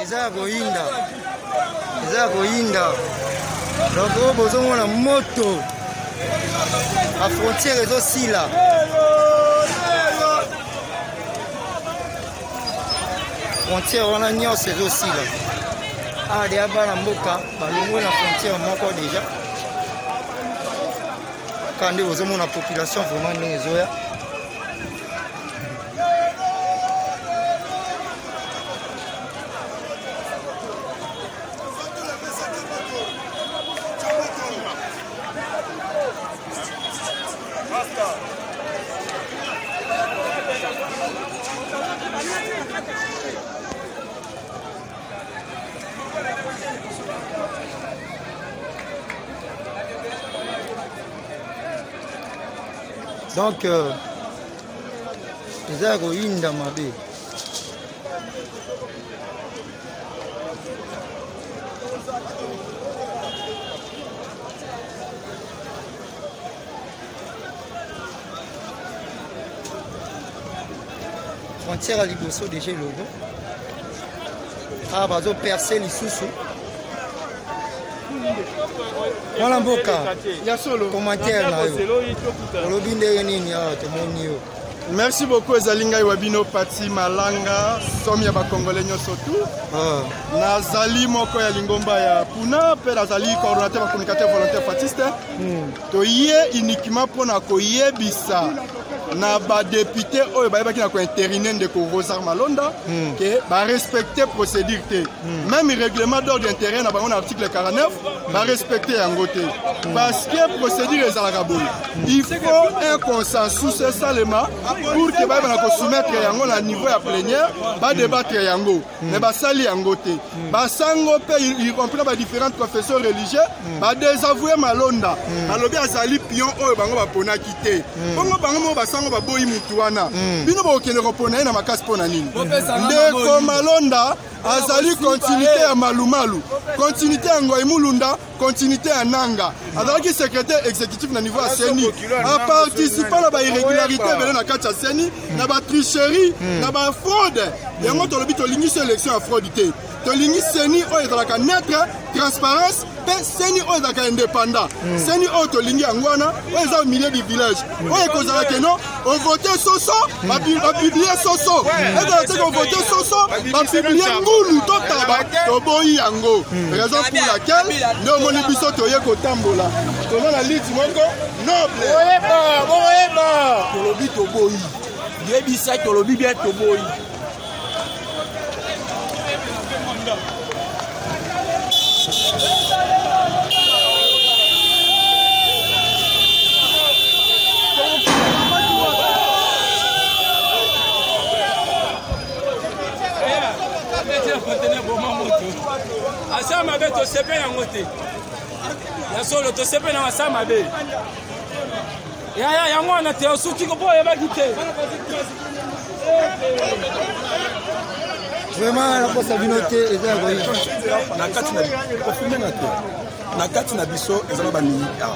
eza koyinda donc bozomona moto la frontière ezosila frontière wana nyonso ezosila awa deya bana mboka balongwe na frontière moko déjà kandi bozomona population vraiment ndenge ezoya donc eza koyinda mabe frontière à liboso déjà logo ah bazo percer lisusu Voilà mboka ya solo commentaire na yo olobi ndenge nini awa tomoni yo. Merci beaucoup Ezalinga Iwabino Pati Malanga somi ya bakongole nyonso tu nazali moko ya lingomba ya Puna pe nazali coordonnateur ba communicateur volontaire fatiste toye uniquement pona koyebisa na ba député oyo bayebaki na ko interiner ndeko Rosar Malonda que ba respecter procédure te même règlement d'ordre intérieur na bango na article 49 ba respecter yango te parce que procédure ezalaka boye il faut un consensus seulement pour que ba na ko soumettre yango na niveau ya plénière ba débattre yango mais ba sali yango te ba sango pe y compris ba différentes confessions religieuses ba désavouer Malonda alobi azali pion oyo bango ba pona kité bongo bango mo ba sango ba boyi mutu wana bino ba okene ko pona na makasi pona nini ndeko Malonda azali continuité ya Malumalu continuité ya Ngoy Mulunda continuité ya Nanga azalaki secrétaire exécutif na niveau ya CENI a participé na ba irrégularité bele na kati ya CENI na ba tricherie na ba fraude yango tolobi tolingi élection ya fraude te tolingi CENI oyo ezalaka neutre transparence pe CENI oyo ezalaka indépendant CENI oyo tolingi yango wana oyo eza au milieu du village oyo ekozala keno ovote soso bapiblie soso ezala te kovote soso bapiblie ngulu totaba toboyi yango raison pour laquelle nde omoni biso toye kotambola toza na liti moko noble oyeba tolobi toboyi yebisa tolobi bien toboyi. Asama be to sepe na ngote ya solo to sepe na asama be ya ngwana te osuki ko boye ba kite vraiment la posa binote eza boyi na kati na confirmer na te na kati na biso ezala ba minita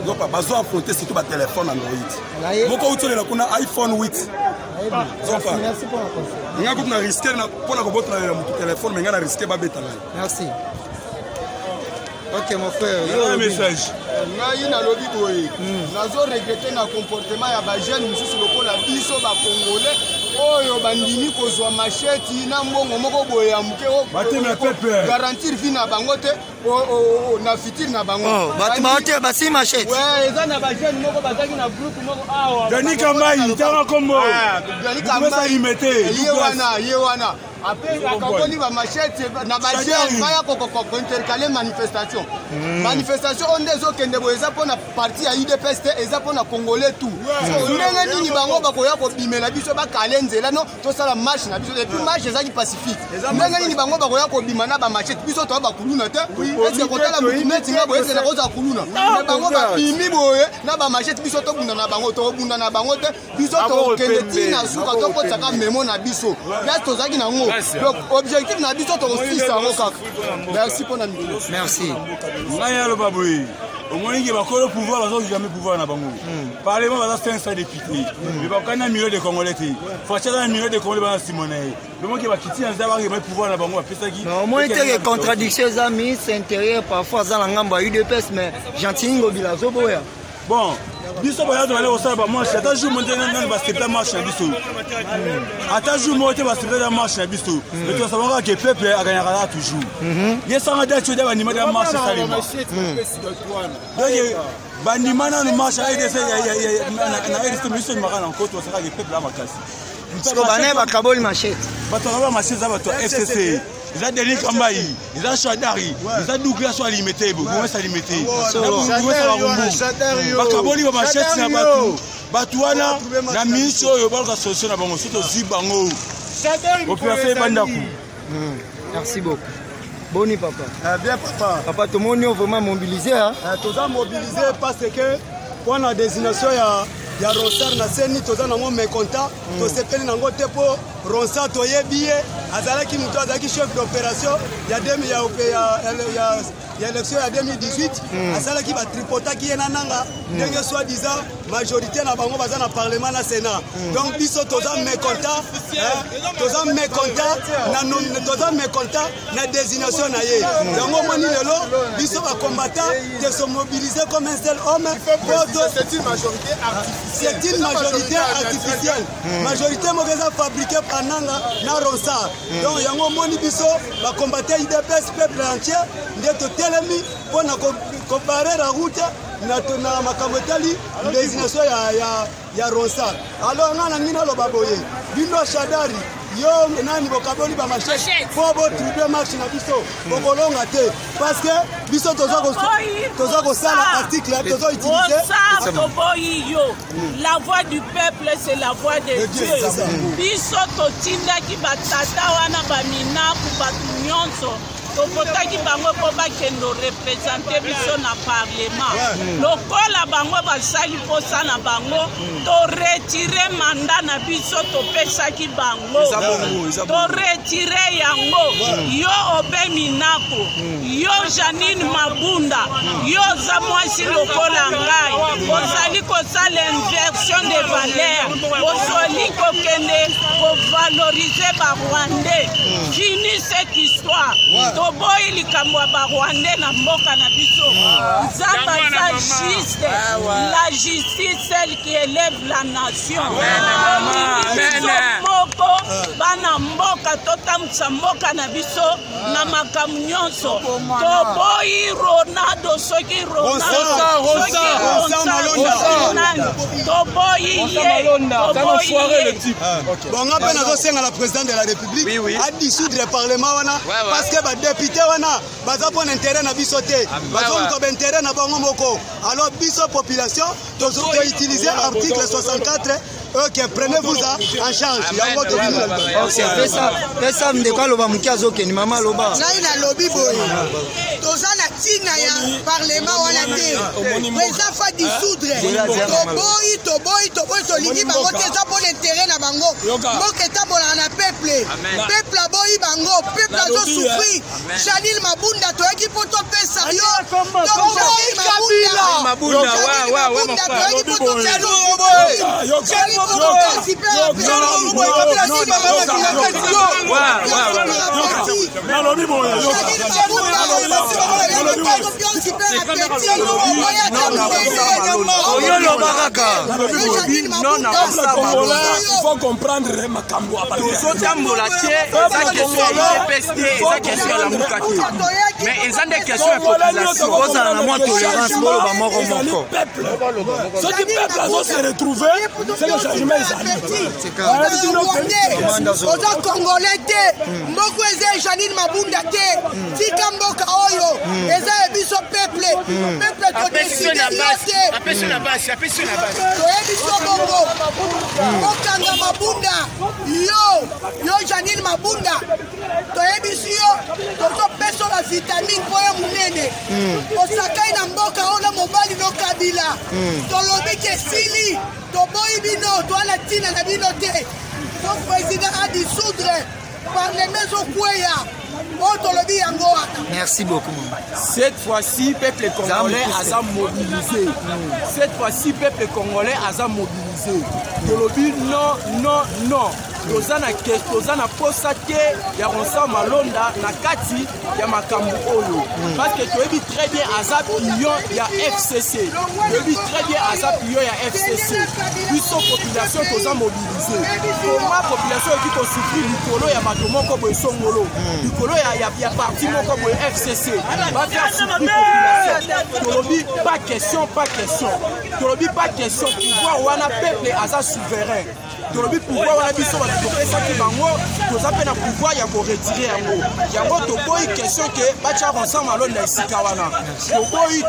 donc bazo affronter surtout ba téléphone Android moko utole na kuna iPhone 8 merci pour la conseil nga ko na risquer na pona ko botla na mutu téléphone mais nga na risquer ba beta na merci. Ok mon frère, yo un message ngai na lobi boye nazo regretter na comportement ya ba jeune mususu lokola biso ba congolais oyo bandimi kozwa macheti na mbongo moko boye ya muke garantir vie na bango te na fitir na bango bato basi macheti eza na ba jeune moko bazaki na groupe moko awa Dani Kamai tanga kombo Dani Kamai ye wana après akakoni ba machete na ba jeune baya ko intercaler manifestation onde zo kende bo eza pona parti ya UDPS te eza pona congolais tout ndenge nini bango bakoya ko bimela biso ba kalenzela no to sala marche na biso et puis marche ezaki pacifique ndenge nini bango bakoya ko bima na ba machete biso to ba kuluna te ese kotala mutimeti ngabo ese na koza kuluna mais bango ba bimi boye na ba machete biso to bunda na bango to bunda na bango te biso to kende tina suka to ko tsaka memo na biso ya to zaki na ngo donc objectif na biso to aussi ça ngo kaka merci pour la merci. Ngaya lo baboui. au moins il va le pouvoir, ils n'ont jamais pouvoir dans Bango. Parlement va 500 députés. Il va quand un million de Congolais. Faut un million de Congolais dans Simonet. Le monde qui va quitter un zéro, il va pouvoir dans Bango. Au moins il y a des contradictions, les amis, c'est intérieur parfois dans la ngamba UDPS, mais gentil ngobila zoboya. Bon, biso ba yazo bale osala ba marche, ata jour monte na ba stepla marche na biso. Ata jour monte ba stepla marche na biso. Mais tu savons que peuple a gagné toujours. Yes on a date de ba nima de marche salima. Donc bandima na marche avec des na RDC mission makana en côte osaka que peuple a makasi. Parce que bané ba kaboli machette. Ba to ba machette za ba to FCC. Ils ont des Kambaï, ils ont Chadari, ils ont Douglas soit limité, vous pouvez limiter. Bakaboli va marcher sur Batou. Batouana, la mission est solution à Bango, surtout Zibango. Au plus fait Bandakou. Merci beaucoup. Boni papa. Bien papa. Papa, tout le monde est vraiment mobilisé. Tout ça mobilisé parce que pour la désignation, il y a Ronsard na seni toza nango mécontent to sepeli nango te po Ronsard toyebi ye azalaki muto azalaki chef d'opération ya élection ya 2018 asalaki ba tripotaki ye nananga ndenge soi-disant majorité na bango baza na parlement na Sénat. Donc biso toza mécontent na désignation na ye. Yango moni lelo biso ba combattant de se mobiliser comme un seul homme. C'est une majorité artificielle. Majorité mauvaise fabriquée par Nanga na Ronsard. Donc yango moni biso ba combattre IDPS peuple entier ndeto telemi pona comparer la route na makamotali désignation ya Ronsard. Alors ngana ngina lo baboye. Bino Chadari yo nani bokaboli ba machette pour bo triple marche na biso bokolonga te parce que biso toza ko sala article toza utiliser la voix du peuple c'est la voix de Dieu. Biso totinda ki batata wana bamina ku batu nyonso topotaki bango po bakendo représenter biso na parlement lokola bango basali posa na bango to retirer mandat na biso topesaki bango to retirer yango yo Obe Minako yo Janine Mabunda yo za mwasi lokola ngai ozali kosala inversion de valeur ozali kokende kovaloriser ba Rwandais. Fini cette histoire. Toboyi likambo ba Rwandais na mboka na biso. Zamba za juste la justice celle qui élève la nation. Moko bana mboka totamsa mboka na biso na makamu nyonso. Toboyi Ronaldo soki Ronaldo toboyi bon ngape na zosenga la président de la République a dissoudre le parlement wana parce que ba député wana baza pour intérêt na biso te bazo ko intérêt na bango moko. Alors biso population tozo utiliser article 64 OK, prenez-vous en charge. Pesa mdeko loba mukiazo ke ni mama loba. Nai na lobby boy. Toza na tina ya parlement wana te. Président fa dissoudre. Toboyi tolingi bango te za pour l'intérêt na bango. Mboka tambola na peuple. Peuple aboyi bango, peuple azo souffrir. Janine Mabunda toyaki poto pesa yo. Toboyi Mabunda. Toyaki poto pesa yo. Il faut comprendre mais ils ont des questions de population. Ceux qui peuvent se retrouver, c'est le changement. Oza Congolais te, mboko eze Janine Mabunda te, tika mboka oyo, eza ebiso peuple to décider yote. Apesio na basi. Ebiso bongo, okanga Mabunda, yo Janine Mabunda, to ebiso yo, to peso la vitamine poyo munene. Osakai na mboka oyo mobali no Kabila, to lobi ke sili. Toboyi bino, toi la tina na bino te. Son président a dissoudre par les maisons Kouya. Merci beaucoup. Cette fois-ci, peuple congolais a mobilisé. Cette fois-ci, peuple congolais a mobilisé. Tolobi, non, non, non. Tozana posa te ya Ronsa Malonda na kati ya makambo oyo. Parce que tu es très bien Aza Pion ya FCC. Tu es très bien Aza Pion ya FCC. Puisque population toza mobilisée. Comment population qui to souffrir likolo ya bato moko boy songolo. Likolo ya parti moko boy FCC. Va faire souffrir population. Tolobi pas question, pas question. Tolobi pas question pouvoir wana peuple Aza souverain. Tolobi pouvoir wana biso ba topesaki bango toza pe na pouvoir ya ko retirer yango. Yango toboyi question ke bacha Ronsa Malonda esika wana. Toboyi.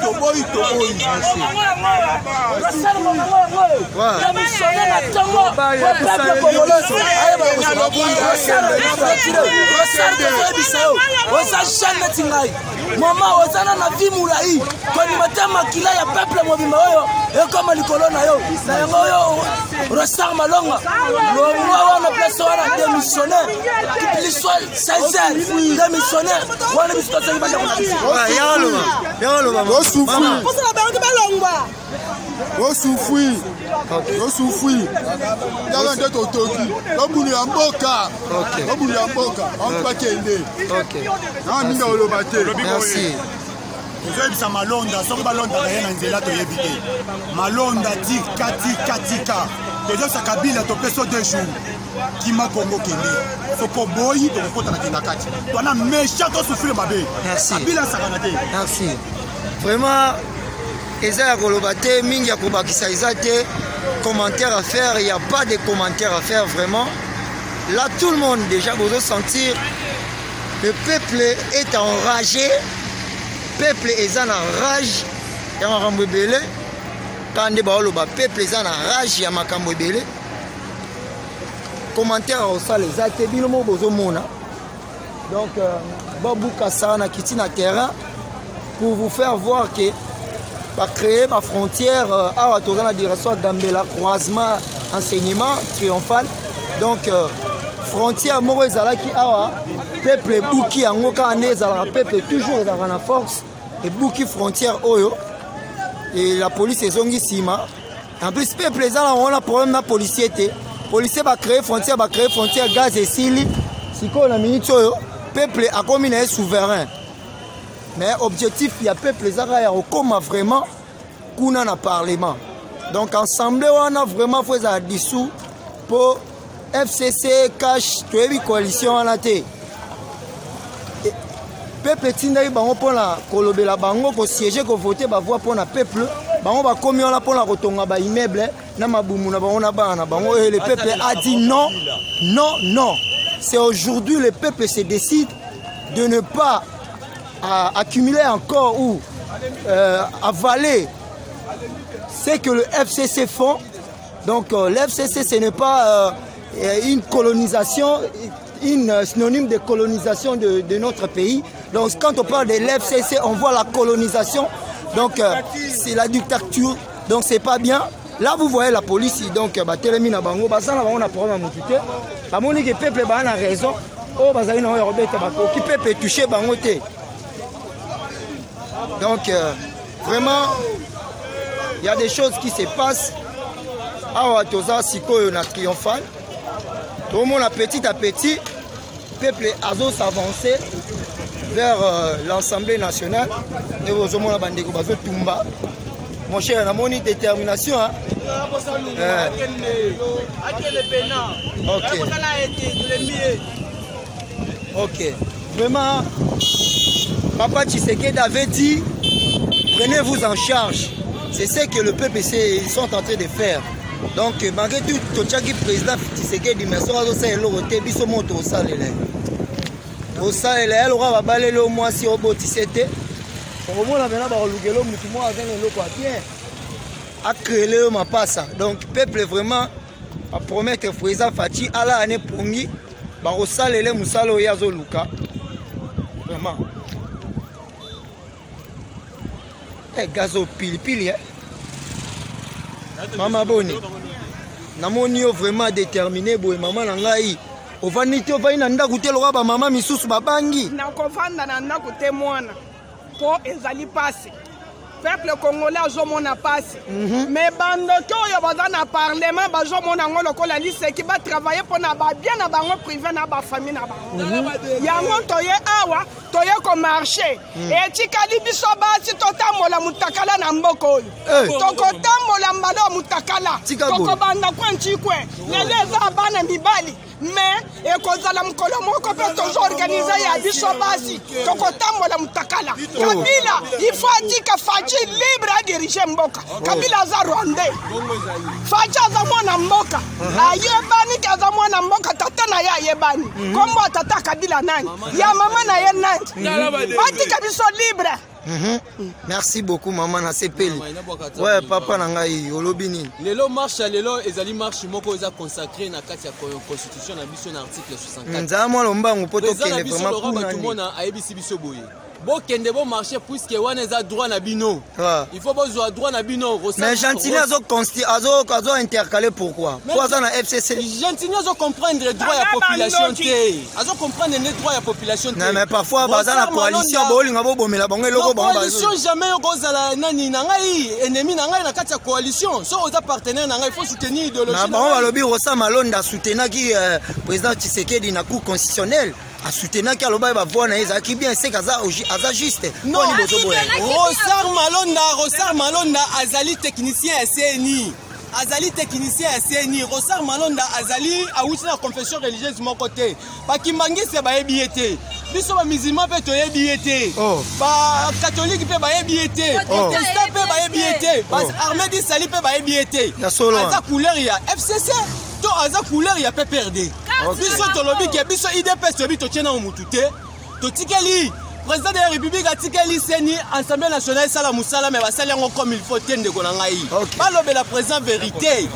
Mama ozana na vimula hii kwa ni matama kila ya peuple mobimba oyo kama likolo na yo na yango yo Ronsa Malonga lo wana place wana démissionnaire qui soit sincère démissionnaire wana bisoto ibanda kuna yalo osufui yalo nde totoki lobulu ya mboka ampakende minga oloba te. Merci. tozoyebisa malonda soki balondaka ye na nzela toyebi te malonda tika tozoyebisa kabila topeso 2 jours kima kongo kende soko boyi tokokota na kenda kati twana méchant tosouffrir mabe kabila sakana te. Merci. Vraiment eza ya koloba te mingi ya kobakisa eza te commentaire à faire, il n'y a pas de commentaires à faire vraiment. Là tout le monde déjà vous sentir le peuple est enragé. Peuple est en rage. Il y a un rebelle. Quand les peuple est en rage, il y a un rebelle. Commentaire au salle, les atébis, le mot bozomona. Donc, Babou Kassana qui tient à terrain pour vous faire voir que va créer ma frontière à la direction d'Ambela, croisement, enseignement triomphal. Donc, frontière Morezala qui a peuple Bouki en aucun peuple toujours dans la force et Bouki frontière Oyo et la police est zongi sima. En plus, peuple est là, on a problème na policier. Policier va créer frontière gaz et sili. Si on a minute Oyo, peuple a comme il est souverain. Mais objectif, il y a peuple les arrêts comme vraiment qu'on a parlement. Donc ensemble on a vraiment fait ça dissous pour FCC cash tu coalition en athée. Peuple tinda bango pour la kolobela bango ko siéger ko voter ba voix pour na peuple bango ba komi on la pour la kotonga ba immeuble na mabumu na bango na bana bango et le peuple a dit non. C'est aujourd'hui le peuple se décide de ne pas accumuler encore ou avaler ce que le FCC font. Donc l'FCC ce n'est pas une colonisation, une synonyme de colonisation de notre pays. Donc quand on parle de l'FCC, on voit la colonisation. Donc c'est la dictature. Donc c'est pas bien. Là vous voyez la police. Donc Télémi na bango, on a problème à m'occuper. La monique et peuple a raison. Oh bazali na Robert Tabako qui peut toucher bango té. Donc vraiment il y a des choses qui se passent. Awa toza sikoyo na triomphal. Tout le monde petit à petit, le peuple a s'avancer vers l'Assemblée nationale. Et vous avez bandeko bazo tumba. Mon cher, on a une détermination. Hein? Ok. Vraiment, Papa Tshisekedi avait dit, prenez-vous en charge. C'est ce que le peuple ils sont en train de faire. Donc, malgré tout, le président Tshisekedi, mais ça va faire l'autre, biso monte au salé. Au salé, elle aura balayé le mois si au botisete. Au moins, on a balayé le mois avec le loco à bien. A créé le mapassa. Donc, le peuple vraiment a promettre au président Fati à la année pongi, au salé, le moussalo yazo luka. Vraiment. Eh, gazo pili, hein. Maman Boni, namoni vraiment déterminé, boy maman nangai ovandi te ovandi na ndako te lokola bamama misusu babangi nakovanda na ndako te mwana mpo ezali pasi peuple congolais azomona pasi mais bandoki oyo baza na parlement bazomona yango lokola liseki batravaille mpona babien na bango privé na bafamille na bango yango toye awa toye komarche etikali biso basi totambola mutakala na mboka oyo tokotambola mbala ya mutakala tokobanda kwe ntikwe lelo eza bana mibali mais ekozala mokolo moko mpe tozoorganize ya biso basi tokotambola mutakala kabila ifo atika faci libre adirige mboka kabila aza rwandais faci aza mwana mboka ayebani ke aza mwana mboka tata na ye ayebani kombo atata kabila nani ya mama na ye nani batika biso libre. Merci beaucoup maman na sepeli. Ouais papa na ngai olobi nini? Lelo marche lelo ezali marche moko eza consacré na kati ya constitution na biso na article 64. Nzamwa lombangu poto kele vraiment kuna tumona ayebisi biso boye. Bo kende bo marché puisque wana eza droit na bino. Il faut besoin droit na bino. Mais Gentini azo intercaler pourquoi? Pourquoi ça na FCC? Gentini azo comprendre droit ya population té. Azo comprendre les droits ya population té. Non mais parfois baza na coalition bolinga bo bomela bango eloko bango bazo. Coalition jamais kozala nani na ngai ennemi na ngai na kati ya coalition. So oza partenaire na ngai il faut soutenir idéologie. Na bango balobi Rosa Malonda soutenaki président Tshisekedi na cour constitutionnelle. A soutenir qui a l'objet va voir naïsa qui bien c'est qu'aza juste non Rosar Malonda azali technicien à CNI azali technicien à CNI Rosar Malonda azali a outi la confession religieuse mon côté ba kimbangi c'est ba ebiete biso ba musulman pe to ebiete ba catholique pe ba ebiete protestant pe ba ebiete ba armée di sali pe ba ebiete aza couleur ya FCC to aza couleur ya PPRD biso tolobi ke biso IDPS tobi to tiena mutu te to tikeli président de la République a tikeli seni Assemblée nationale sala musala mais basali yango comme il faut tende ko na ngai balobe la présent vérité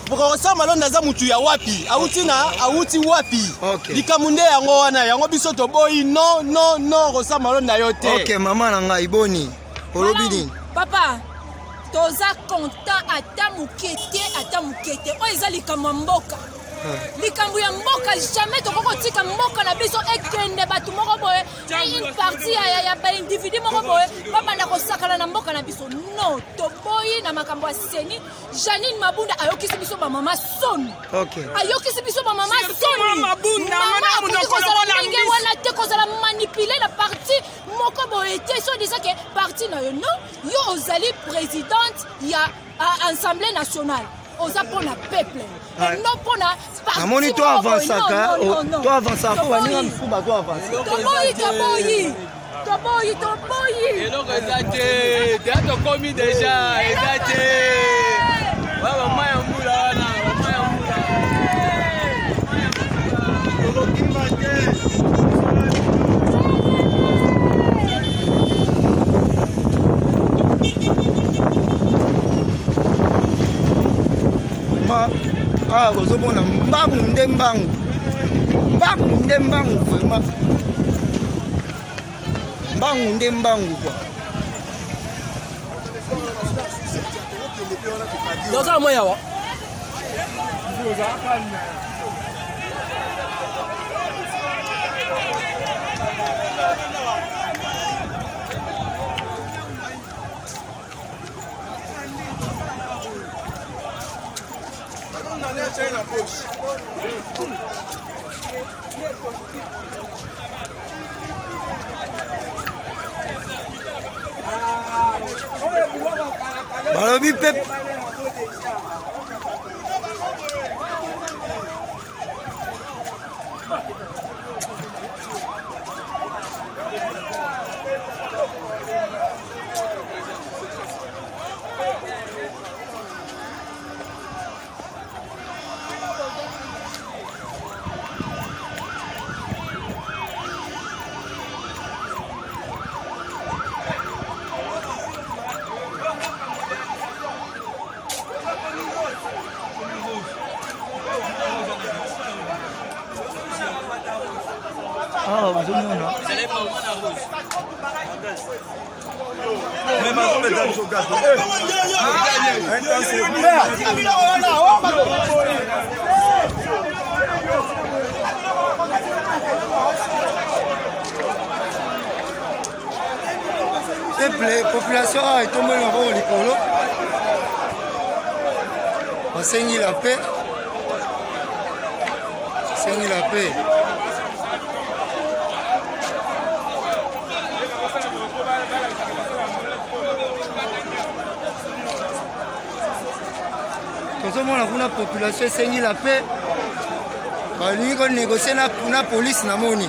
pour Rosar Malonda za mutu ya wapi auti wapi likamunde yango wana yango biso to boyi non Rosar Malonda yo te. OK maman na ngai boni olobi nini papa toza content ata mukete o ezali kama mboka likambo ya mboka jamais tokokotika mboka na biso ekende batu moko boye une partie ya ba individu moko boye babanda kosakana na mboka na biso non toboyi na makambo ya seni Janine Mabunda ayokisi biso ba mama soni ayokisi biso ba mama soni Mabunda ndenge wana te kozala manipuler la partie moko boye te so disant que parti na yo non yo ozali présidente ya Assemblée nationale oza pona peuple non pona parti amoni to avançaka to avançaka ko baninga mfuba to avançaka toboyi eloko ezate teatro komi déjà ezate baba maya mbula wana maya ah kozomona mbangu nde mbangu vraiment mbangu nde mbangu kwa doza moya wa balobi pepe peuple population awa etomboli maboko likolo basengi la paix sengi la paix tozomona kuna population esengi la paix balingi konégocie na police na moni